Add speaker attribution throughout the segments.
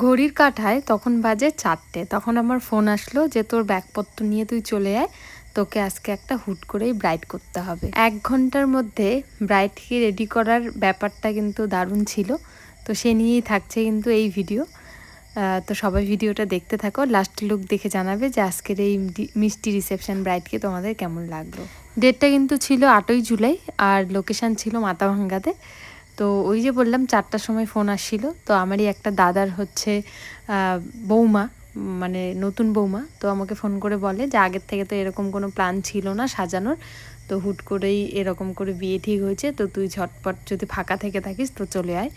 Speaker 1: ঘড়ির কাঁটায় তখন বাজে 4টে। তখন আমার ফোন আসলো যে তোর ব্যাগপত্র নিয়ে তুই চলে আয়, তোকে আজকে একটা হুট করেই ব্রাইড করতে হবে। 1 ঘন্টার মধ্যে ব্রাইডকে রেডি করার ব্যাপারটা কিন্তু দারুণ ছিল। তো সে নিয়েই থাকছে কিন্তু এই ভিডিও। তো সবাই ভিডিওটা দেখতে থাকো, লাস্ট লুক দেখে জানাবে যে আজকের এই মিষ্টি রিসেপশন ব্রাইডকে তোমাদের কেমন লাগলো। ডেটটা কিন্তু ছিল 8ই জুলাই আর লোকেশান ছিল মাথাভাঙ্গাতে। তো ওই যে বললাম 4টার সময় ফোন আসছিল। তো আমারই একটা দাদার হচ্ছে বৌমা, মানে নতুন বৌমা, তো আমাকে ফোন করে বলে যে আগের থেকে তো এরকম কোনো প্ল্যান ছিল না সাজানোর, তো হুট করেই এরকম করে বিয়ে ঠিক হয়েছে, তো তুই ঝটপট যদি ফাঁকা থেকে থাকিস তো চলে আয়।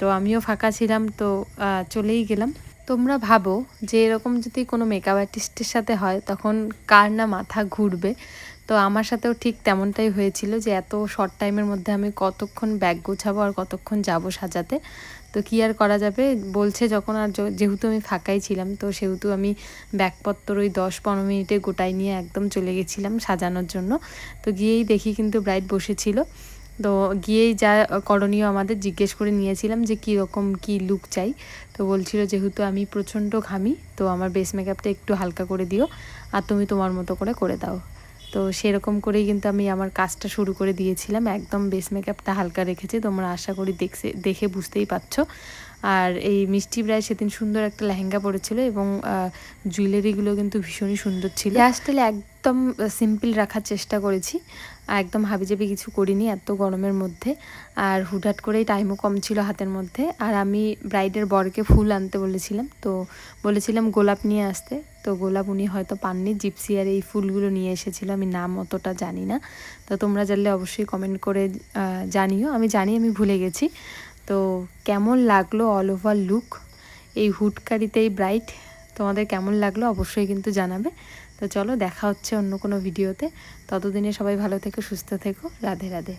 Speaker 1: তো আমিও ফাঁকা ছিলাম, তো চলেই গেলাম। তোমরা ভাবো যে এরকম যদি কোনো মেকআপ আর্টিস্টের সাথে হয় তখন কার না মাথা ঘুরবে। তো আমার সাথেও ঠিক তেমনটাই হয়েছিল যে এত শর্ট টাইমের মধ্যে আমি কতক্ষণ ব্যাগ গোছাবো আর কতক্ষণ যাব সাজাতে। তো কী আর করা যাবে, বলছে যখন, আর যেহেতু আমি ফাঁকাই ছিলাম তো সেহেতু আমি ব্যাগপত্র ওই 10-15 মিনিটে গোটাই নিয়ে একদম চলে গেছিলাম সাজানোর জন্য। তো গিয়েই দেখি কিন্তু ব্রাইড বসেছিল। তো গিয়েই যা করণীয় আমাদের জিজ্ঞেস করে নিয়েছিলাম যে কীরকম কী লুক চাই। তো বলছিল যেহেতু আমি প্রচণ্ড ঘামি তো আমার বেস মেকআপটা একটু হালকা করে দিও আর তুমি তোমার মতো করে দাও। তো সেরকম করেই কিন্তু আমি আমার কাজটা শুরু করে দিয়েছিলাম। একদম বেস মেকআপটা হালকা রেখেছি, তোমরা আশা করি দেখে বুঝতেই পারছো। আর এই মিষ্টি ব্রাইড সেদিন সুন্দর একটা লেহেঙ্গা পরেছিল এবং জুয়েলারিগুলো কিন্তু ভীষণই সুন্দর ছিল। হেয়ারস্টাইলে একদম সিম্পল রাখার চেষ্টা করেছি, একদম হাবিজাবি কিছু করিনি এত গরমের মধ্যে। আর হুটহাট করেই টাইমও কম ছিল হাতের মধ্যে। আর আমি ব্রাইডের বরকে ফুল আনতে বলেছিলাম, তো বলেছিলাম গোলাপ নিয়ে আসতে। তো গোলাপ উনি হয়তো পাননি, জিপসি আর এই ফুলগুলো নিয়ে এসেছিলো, আমি নাম অতটা জানি না। তো তোমরা জানলে অবশ্যই কমেন্ট করে জানিও, আমি জানি আমি ভুলে গেছি। তো কেমন লাগলো অল ওভার লুক এই হুটকারিতে এই ব্রাইড, তোমাদের কেমন লাগলো অবশ্যই কিন্তু জানাবে। তো চলো দেখা হচ্ছে অন্য কোনো ভিডিওতে, ততদিনে সবাই ভালো থেকো, সুস্থ থেকো, রাধে রাধে।